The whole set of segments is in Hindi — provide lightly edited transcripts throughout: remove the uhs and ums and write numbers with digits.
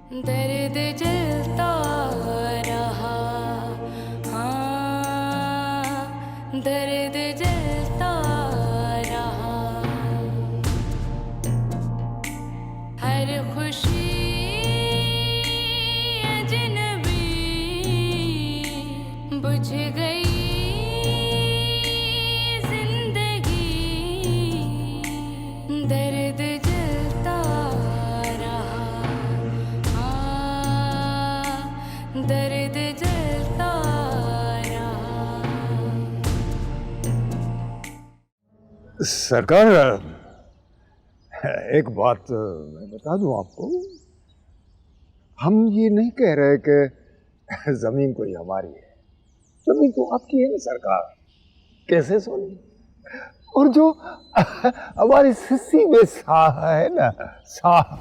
दर्द जलता रहा, हाँ दर्द जलता रहा। हर खुशी अजनबी बुझ गई जिंदगी, दर्द जलता रहा, हाँ दर्द जलता रहा। सरकार, एक बात मैं बता दूं आपको। हम ये नहीं कह रहे कि जमीन कोई हमारी है, जमीन तो आपकी है ना सरकार, कैसे सोनी। और जो हमारी सिस्सी में साह है ना, साह,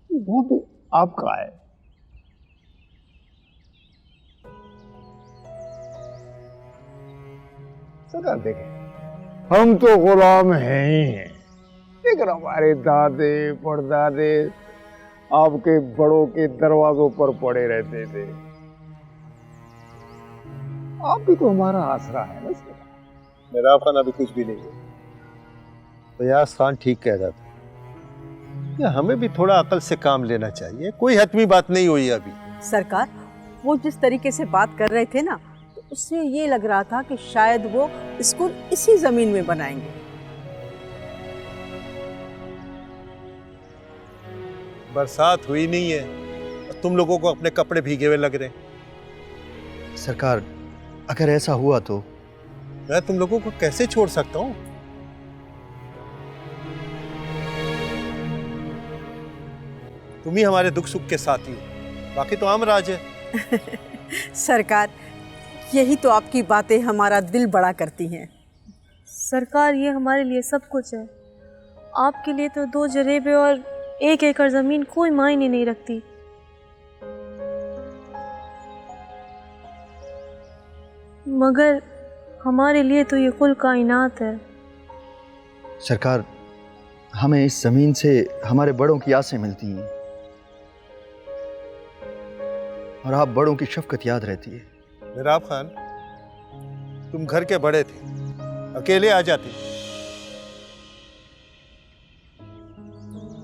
वो भी आपका है। सरकार देखें, हम तो गुलाम हैं ही हैं, लेकिन हमारे दादे परदादे आपके बड़ों के दरवाजों पर पड़े रहते थे। आप भी तो हमारा आसरा है ना सर। मेरा खान अभी कुछ भी नहीं है। फयाज खान ठीक कह रहा था, या हमें भी थोड़ा अकल से काम लेना चाहिए। कोई हतमी बात नहीं हुई अभी। सरकार, वो जिस तरीके से बात कर रहे थे ना, तो उससे ये लग रहा था कि शायद वो स्कूल इसी जमीन में बनाएंगे। बरसात हुई नहीं है और तुम लोगों को अपने कपड़े भीगे हुए लग रहे। सरकार, अगर ऐसा हुआ तो मैं तुम लोगों को कैसे छोड़ सकता हूँ? तुम ही हमारे दुख सुख के साथी हो, बाकी तो आम राज है। सरकार, यही तो आपकी बातें हमारा दिल बड़ा करती हैं। सरकार, ये हमारे लिए सब कुछ है। आपके लिए तो 2 जरेबे और 1 एकड़ जमीन कोई मायने नहीं रखती। मगर हमारे लिए तो ये कुल कायनात है। सरकार, हमें इस जमीन से हमारे बड़ों की आसें मिलती हैं और आप बड़ों की शफकत याद रहती है। मेराब खान, तुम घर के बड़े थे, अकेले आ जाते।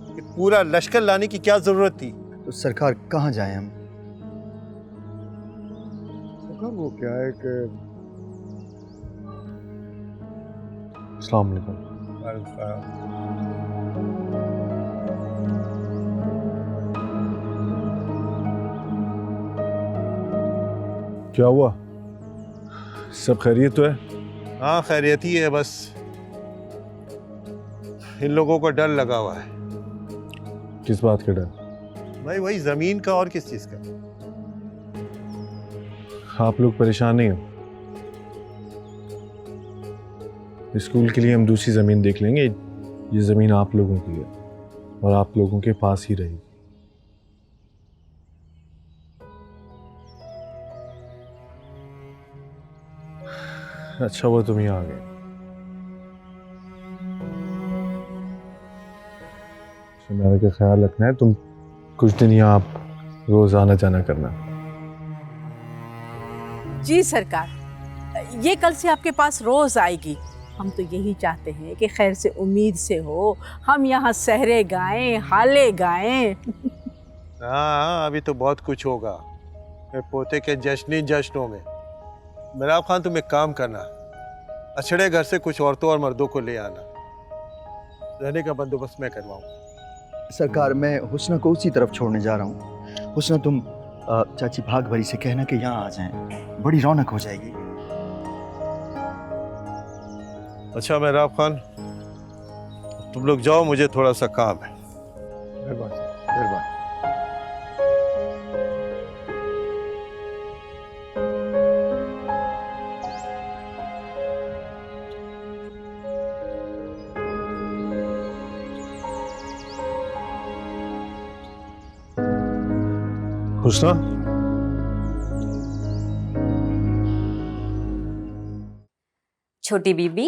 ये पूरा लश्कर लाने की क्या जरूरत थी? तो सरकार, कहाँ जाएं हम? सरकार, वो क्या है कि अस्सलाम वालेकुम। क्या हुआ? सब खैरियत तो है? हाँ, खैरियत ही है, बस इन लोगों को डर लगा हुआ है। किस बात का डर? भाई वही जमीन का, और किस चीज का? आप लोग परेशान नहीं हो? स्कूल के लिए हम दूसरी जमीन देख लेंगे। ये जमीन आप लोगों की है और आप लोगों के पास ही रहेगी। अच्छा वो तुम यहाँ आ गए। मेरे का ख्याल रखना है। तुम कुछ दिन यहाँ आप रोज आना जाना करना। जी सरकार, ये कल से आपके पास रोज आएगी। हम तो यही चाहते हैं कि खैर से उम्मीद से हो, हम यहाँ सहरे गाएं, हाले गाएं। हाँ, अभी तो बहुत कुछ होगा मेरे पोते के जश्नी जश्नों में। मेराब खान, तुम एक काम करना, अछड़े घर से कुछ औरतों और मर्दों को ले आना, रहने का बंदोबस्त मैं करवाऊँ। सरकार, मैं हुस्ना को उसी तरफ छोड़ने जा रहा हूँ। हुस्ना, तुम चाची भाग भरी से कहना कि यहाँ आ जाएं, बड़ी रौनक हो जाएगी। अच्छा मेराब खान, तुम लोग जाओ, मुझे थोड़ा सा काम है। मेहरबानी, मेहरबानी। हुस्ना, छोटी बीबी,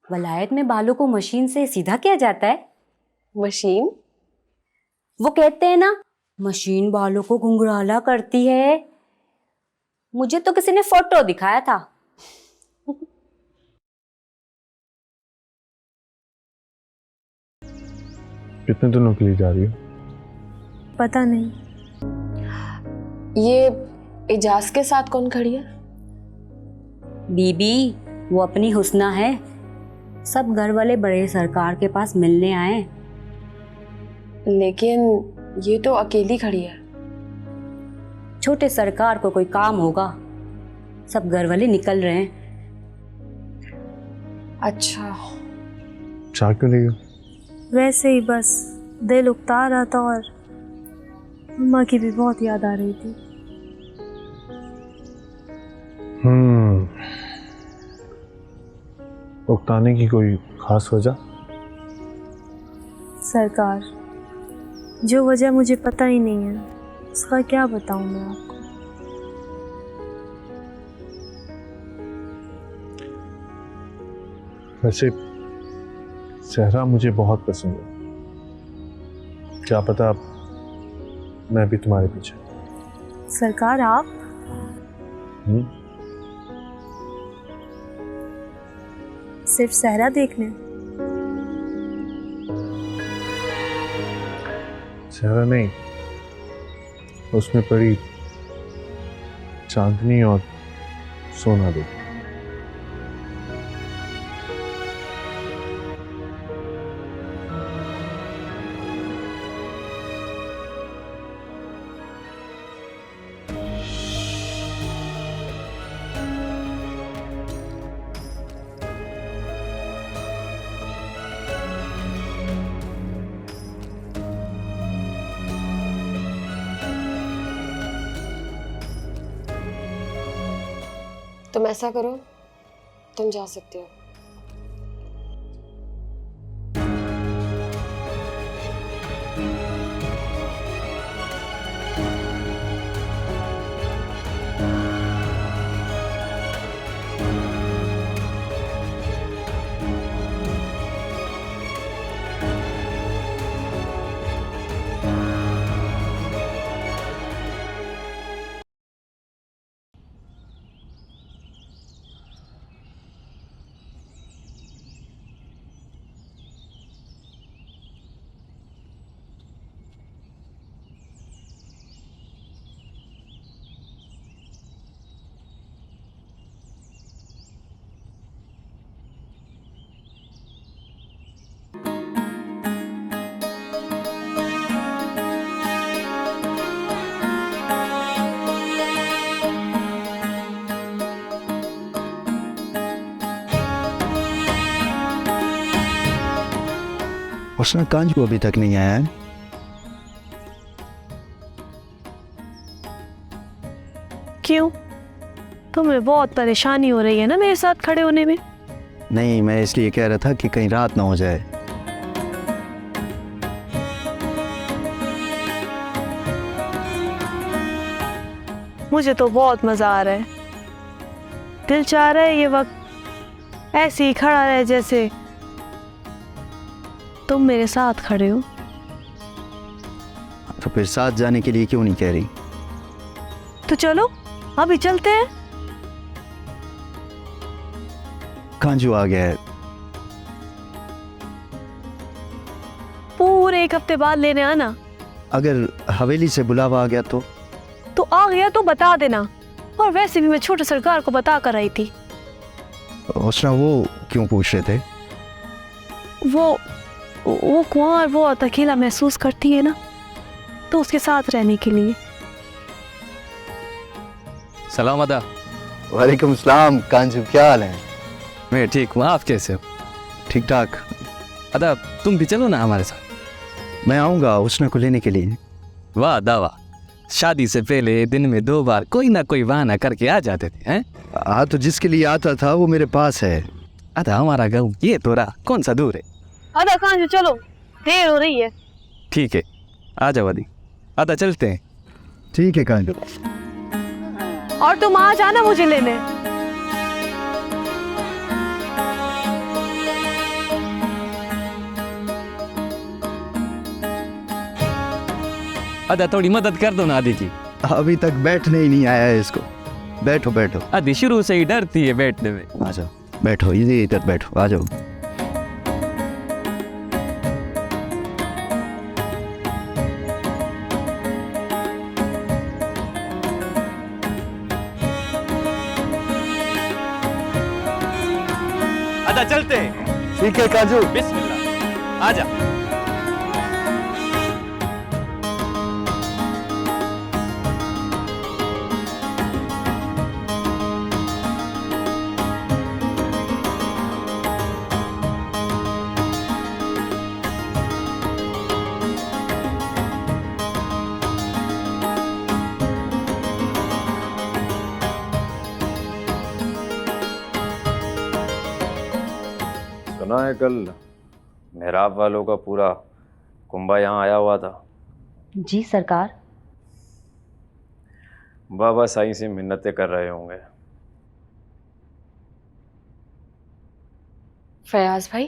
वलायत में बालों को मशीन से सीधा किया जाता है? मशीन? वो कहते हैं ना, मशीन बालों को घुंघराला करती है। मुझे तो किसी ने फोटो दिखाया था। कितने दिनों के लिए जा रही हो? पता नहीं। ये एजाज के साथ कौन खड़ी है? बीबी, वो अपनी हुस्ना है। सब घर वाले बड़े सरकार के पास मिलने आए। लेकिन ये तो अकेली खड़ी है। छोटे सरकार को कोई काम होगा, सब घर वाले निकल रहे हैं। अच्छा, चाह क्यों रही हो? वैसे ही बस दिल उकता रहा था और अम्मा की भी बहुत याद आ रही थी। उकताने की कोई खास वजह? सरकार, जो वजह मुझे पता ही नहीं है, उसका क्या बताऊं मैं आपको। वैसे सहरा मुझे बहुत पसंद है। क्या पता मैं भी तुम्हारे पीछे। सरकार, आप सिर्फ सहरा देखने? सहरा नहीं, उसमें पड़ी चांदनी और सोना दे। तुम ऐसा करो, तुम जा सकते हो। उसने कांजू अभी तक नहीं आया है। क्यों? तुम्हें बहुत परेशानी हो रही है ना मेरे साथ खड़े होने में? नहीं, मैं इसलिए कह रहा था कि कहीं रात ना हो जाए। मुझे तो बहुत मजा आ रहा है। दिल चाह रहा है ये वक्त ऐसे ही खड़ा रहे जैसे तुम मेरे साथ खड़े हो। तो फिर साथ जाने के लिए क्यों नहीं कह रही? तो चलो अभी चलते हैं। कांजू आ गया है। पूरे 1 हफ्ते बाद लेने आना। अगर हवेली से बुलावा आ गया तो आ गया तो बता देना। और वैसे भी मैं छोटे सरकार को बता कर आई थी। उसना वो क्यों पूछ रहे थे? वो कुंवर बहुत अकेला महसूस करती है ना, तो उसके साथ रहने के लिए। सलाम अदा। वालेकुम सलाम। कांजू, क्या हाल है? मैं ठीक हूँ, आप कैसे हो? ठीक ठाक। अदा तुम भी चलो ना हमारे साथ। मैं आऊँगा उसना को लेने के लिए। वाह दावा, शादी से पहले दिन में 2 बार कोई ना कोई बहाना करके आ जाते थे हैं? हाँ, तो जिसके लिए आता था वो मेरे पास है। अदा हमारा गाँव ये तो रहा, कौन सा दूर है। अदा कांजू चलो, देर हो रही है। ठीक है, आ जाओ अदी। अदा चलते हैं। ठीक है कांजू। और तुम आ जाना मुझे लेने। अदा थोड़ी मदद कर दो ना आदि की। अभी तक बैठने ही नहीं आया है इसको। बैठो बैठो। आदि शुरू से ही डरती है बैठने में। आ जाओ बैठो, इधर बैठो, आ जाओ। अदा चलते। ठीक है काजू। बिस्मिल्लाह, आजा। सुना है कल मेहराब वालों का पूरा कुंभा यहाँ आया हुआ था। जी सरकार। बाबा साईं से मिन्नतें कर रहे होंगे। फयाज भाई,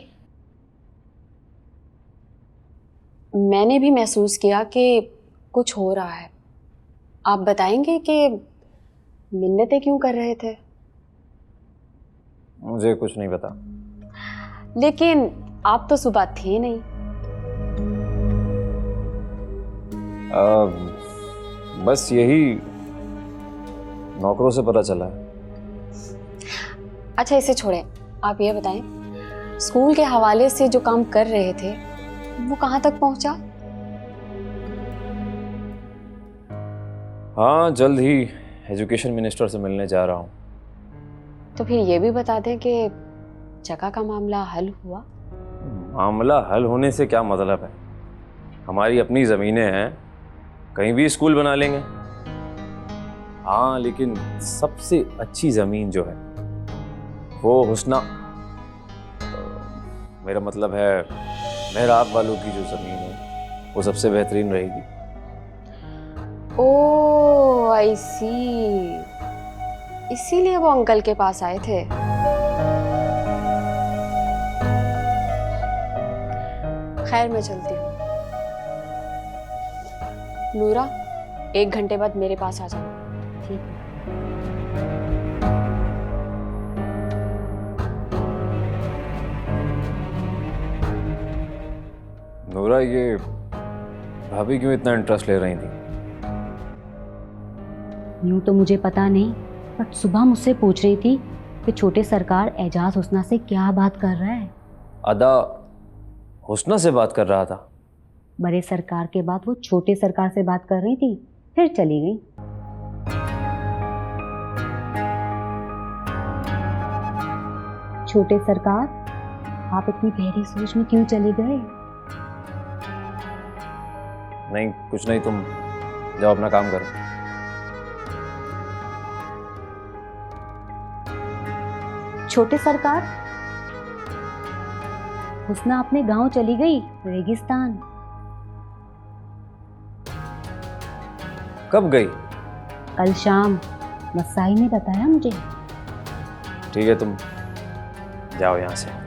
मैंने भी महसूस किया कि कुछ हो रहा है। आप बताएंगे कि मिन्नतें क्यों कर रहे थे? मुझे कुछ नहीं पता। लेकिन आप तो सुबह थे नहीं। बस यही नौकरों से पता चला है। अच्छा, इसे छोड़ें, आप ये बताएं, स्कूल के हवाले से जो काम कर रहे थे वो कहाँ तक पहुंचा? हाँ, जल्द ही एजुकेशन मिनिस्टर से मिलने जा रहा हूँ। तो फिर ये भी बता दें कि जगह का मामला हल हुआ? मामला हल होने से क्या मतलब है? हमारी अपनी ज़मीनें हैं, कहीं भी स्कूल बना लेंगे। हाँ, लेकिन सबसे अच्छी ज़मीन जो है वो हुस्ना, मेरा मतलब है मेहराब वालों की जो ज़मीन है वो सबसे बेहतरीन रहेगी। ओह, आई सी, इसीलिए वो अंकल के पास आए थे। खैर, मैं चलती हूँ। नूरा, 1 घंटे बाद मेरे पास आ जाओ। ठीक है। नूरा, ये भाभी क्यों इतना इंटरेस्ट ले रही थी? यूँ तो मुझे पता नहीं, बट सुबह मुझसे पूछ रही थी कि छोटे सरकार एजाज हुस्ना से क्या बात कर रहा है। अदा हुस्ना से बात कर रहा था। बड़े सरकार के बाद वो छोटे सरकार से बात कर रही थी, फिर चली गई। छोटे सरकार, आप इतनी गहरी सोच में क्यों चले गए? नहीं, कुछ नहीं, तुम जाओ अपना काम करो। छोटे सरकार, हुस्ना अपने गांव चली गई, रेगिस्तान। कब गई? कल शाम, मसाई ने बताया मुझे। ठीक है, तुम जाओ यहाँ से।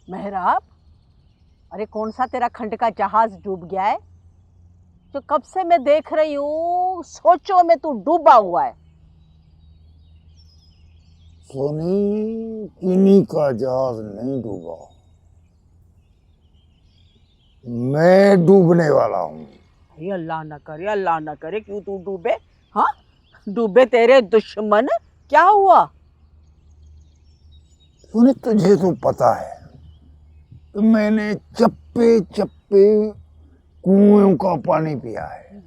मेहराब, अरे कौन सा तेरा खंड का जहाज डूब गया है? जो कब से मैं देख रही हूँ, सोचो में तू डूबा हुआ है। सोनी, किन्हीं का जहाज नहीं डूबा, मैं डूबने वाला हूँ। ये अल्लाह ना करे, अल्लाह ना करे, क्यों तू डूबे? हाँ, डूबे तेरे दुश्मन। क्या हुआ? सोनी, तुझे तो पता है कि मैंने चप्पे चप्पे कुएं का पानी पिया है,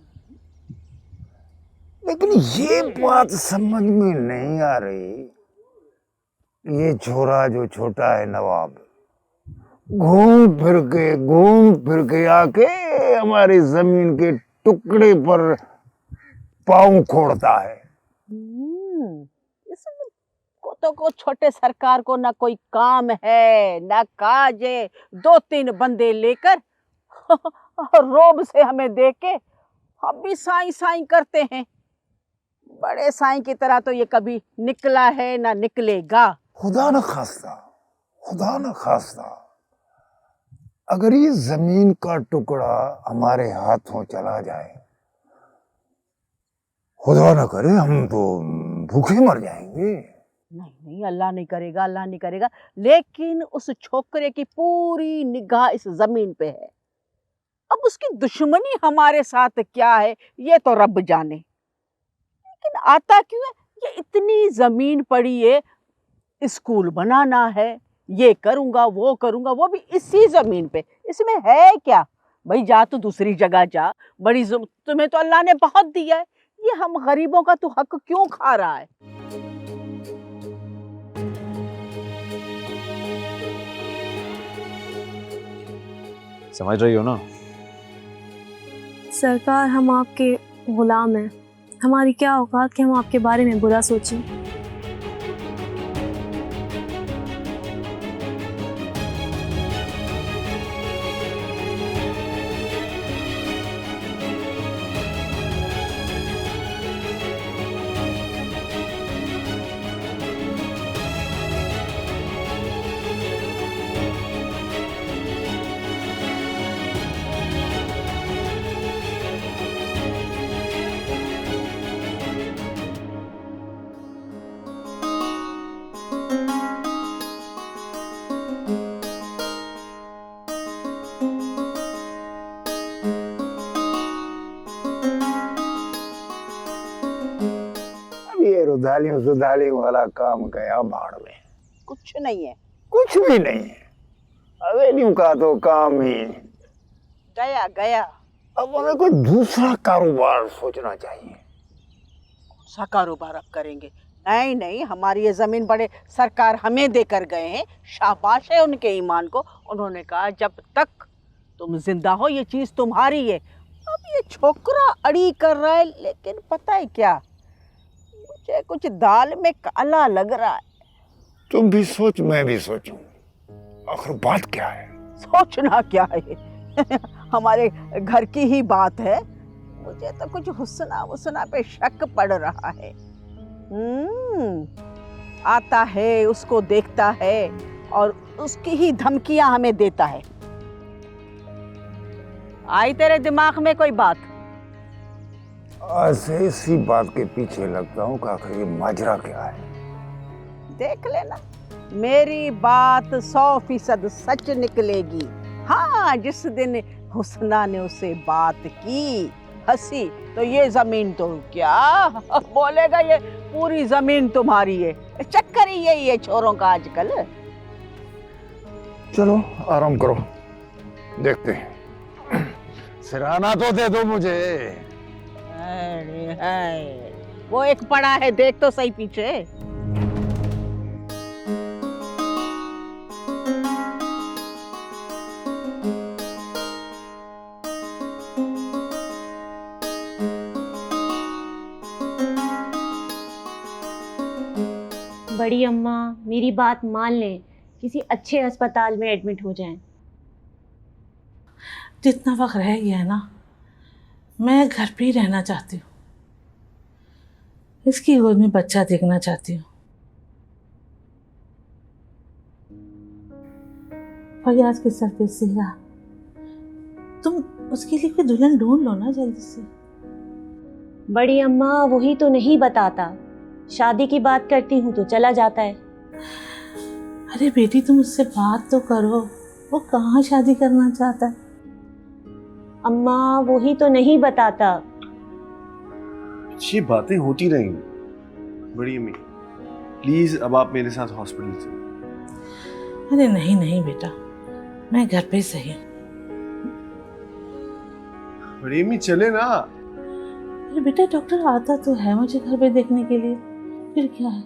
लेकिन ये बात समझ में नहीं आ रही, ये छोरा जो छोटा है नवाब, घूम फिर के आके हमारी जमीन के टुकड़े पर पाँव खोड़ता है। को छोटे सरकार को ना कोई काम है ना काज है, 2-3 बंदे लेकर रोब से हमें देख के हम भी साई साई करते हैं। बड़े साईं की तरह तो ये कभी निकला है ना निकलेगा। खुदा न खास्ता, खुदा न खास्ता, अगर ये जमीन का टुकड़ा हमारे हाथों चला जाए, खुदा न करे हम तो भूखे मर जाएंगे। नहीं नहीं, अल्लाह नहीं करेगा, अल्लाह नहीं करेगा, लेकिन उस छोकरे की पूरी निगाह इस जमीन पे है। अब उसकी दुश्मनी हमारे साथ क्या है ये तो रब जाने, लेकिन आता क्यों है? ये इतनी जमीन पड़ी है, स्कूल बनाना है, ये करूंगा वो करूंगा, वो भी इसी जमीन पे, इसमें है क्या? भाई जा तू दूसरी जगह जा, तुम्हें तो अल्लाह ने बहुत दिया है, ये हम गरीबों का तू हक क्यों खा रहा है? समझ रही हो ना? सरकार, हम आपके गुलाम हैं, हमारी क्या औकात कि हम आपके बारे में बुरा सोचें। ये रुदालियों सुदालियों वाला काम गया बाढ़ में, कुछ नहीं है, कुछ भी नहीं है। हवेलियों का तो काम ही गया गया। अब हमें कोई दूसरा कारोबार सोचना चाहिए। सा कारोबार अब करेंगे? नहीं नहीं, हमारी ये जमीन बड़े सरकार हमें देकर गए हैं, शाबाश है उनके ईमान को। उन्होंने कहा जब तक तुम जिंदा हो ये चीज तुम्हारी है। अब ये छोकरा अड़ी कर रहा है, लेकिन पता है क्या, मुझे कुछ दाल में काला लग रहा है। तुम भी सोच, मैं भी सोचूं, आखिर बात क्या है? सोचना क्या है हमारे घर की ही बात है। मुझे तो कुछ हुस्ना वुस्ना पे शक पड़ रहा है। आता है, उसको देखता है और उसकी ही धमकियां हमें देता है। आई तेरे दिमाग में कोई बात? आज से इसी बात के पीछे लगता हूँ कि आखिर ये माजरा क्या है। देख लेना, मेरी बात 100% सच निकलेगी। हाँ, जिस दिन हुस्ना ने उससे बात की, हंसी, तो ये जमीन तो क्या बोलेगा, ये पूरी जमीन तुम्हारी है। चक्कर ही यही है छोरों का आजकल। चलो आराम करो, देखते हैं। सिराना तो दे दो मुझे। अरे हाय, वो एक पड़ा है, देख तो सही पीछे। बड़ी अम्मा, मेरी बात मान लें, किसी अच्छे अस्पताल में एडमिट हो जाएं। जितना वक्त रह गया है ना, मैं घर पे ही रहना चाहती हूँ, इसकी गोद में बच्चा देखना चाहती हूँ। फयाज के सर पे सेहरा, तुम उसके लिए कोई दुल्हन ढूंढ लो ना जल्दी से। बड़ी अम्मा, वही तो नहीं बताता, शादी की बात करती हूँ तो चला जाता है। अरे बेटी, तुम उससे बात तो करो, वो कहाँ शादी करना चाहता है? अम्मा, वही तो नहीं बताता। अच्छी बातें होती रहेंगी। बड़ी अम्मी, प्लीज अब आप मेरे साथ हॉस्पिटल चलो। अरे नहीं नहीं बेटा, मैं घर पे सही हूँ। बड़ी अम्मी चले ना। अरे बेटा, डॉक्टर आता तो है मुझे घर पे देखने के लिए, फिर क्या है?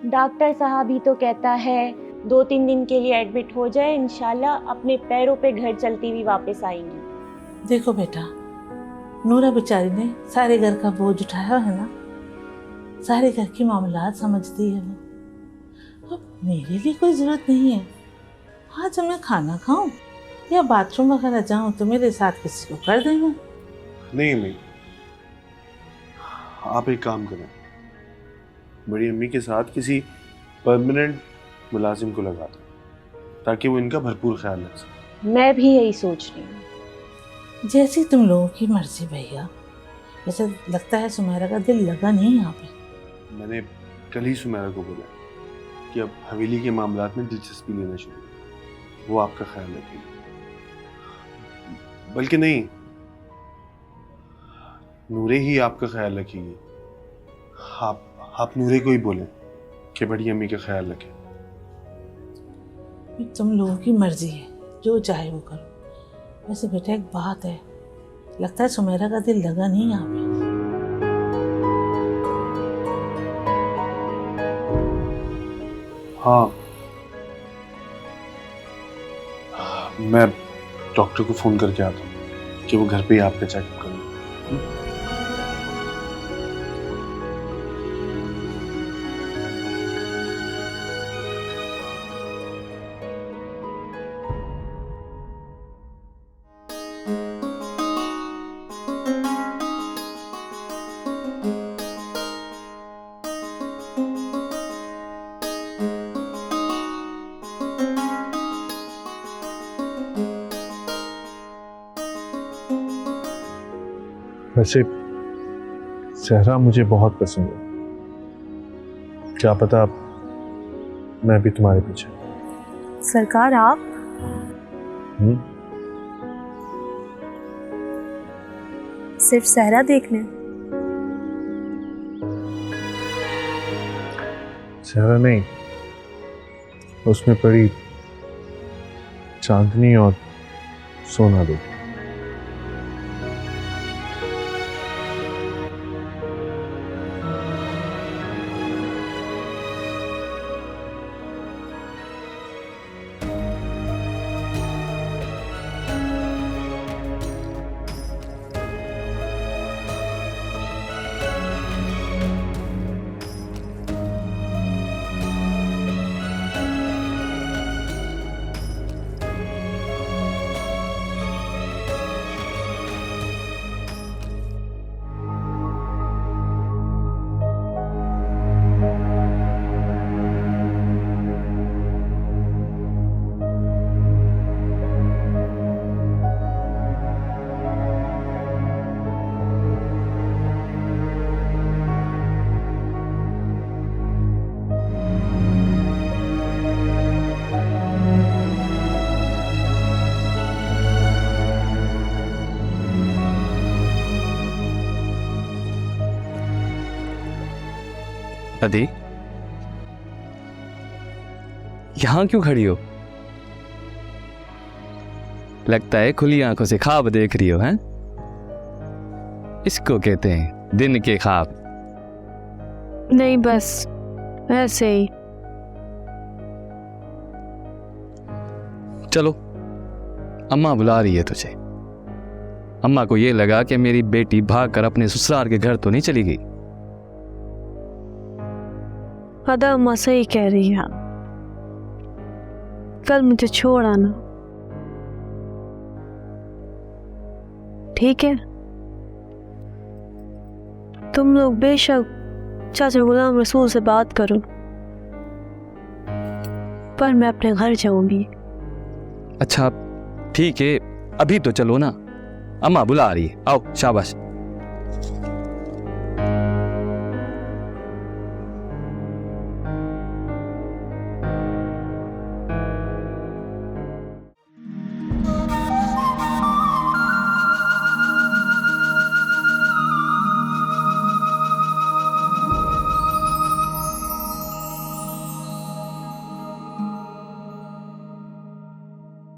डॉक्टर साहब ही तो कहता है 2-3 दिन के लिए एडमिट हो जाए, इंशाल्लाह अपने पैरों पे घर चलती हुई वापस आएंगी। देखो बेटा, नूरा बेचारी ने सारे घर का बोझ उठाया है ना, सारे घर की मामलात समझती है वो। अब मेरे लिए कोई ज़रूरत नहीं है। हाँ, जब मैं खाना खाऊं या बाथरूम वगैरह जाऊं तो मेरे साथ किसी को कर देना। नहीं अम्मी, आप एक काम करें, बड़ी अम्मी के साथ किसी परमानेंट मुलाजिम को लगा दो ताकि वो इनका भरपूर ख्याल रख सके। मैं भी यही सोच रही हूँ। जैसी तुम लोगों की मर्जी भैया। वैसे लगता है सुमेरा का दिल लगा नहीं यहाँ पे। मैंने कल ही सुमेरा को बोला कि अब हवेली के मामलात में दिलचस्पी लेना शुरू करें, वो आपका ख्याल रखेगी। बल्कि नहीं, नूरे ही आपका ख्याल रखेगी। आप नूरे को ही बोलें कि बड़ी अम्मी का ख्याल रखें। तुम लोगों की मर्जी है, जो चाहे वो करो। वैसे बेटा एक बात है, लगता है सुमेरा का दिल लगा नहीं यहाँ पे। हाँ, मैं डॉक्टर को फोन करके आता हूँ कि वो घर पे ही आपका चेकअप करें। वैसे सहरा मुझे बहुत पसंद है, क्या पता मैं भी तुम्हारे पीछे। सरकार आप सिर्फ सहरा देखने? सहरा नहीं, उसमें पड़ी चांदनी और सोना दो। अदी, यहां क्यों खड़ी हो? लगता है खुली आंखों से ख्वाब देख रही हो, हैं? इसको कहते हैं दिन के ख्वाब। नहीं, बस ऐसे ही। चलो, अम्मा बुला रही है तुझे। अम्मा को ये लगा कि मेरी बेटी भागकर अपने ससुराल के घर तो नहीं चली गई। अदा अम्मा सही कह रही है, कल मुझे छोड़ आना, ठीक है? तुम लोग बेशक चाचा गुलाम रसूल से बात करो, पर मैं अपने घर जाऊंगी। अच्छा ठीक है, अभी तो चलो ना, अम्मा बुला रही है। आओ, शाबाश।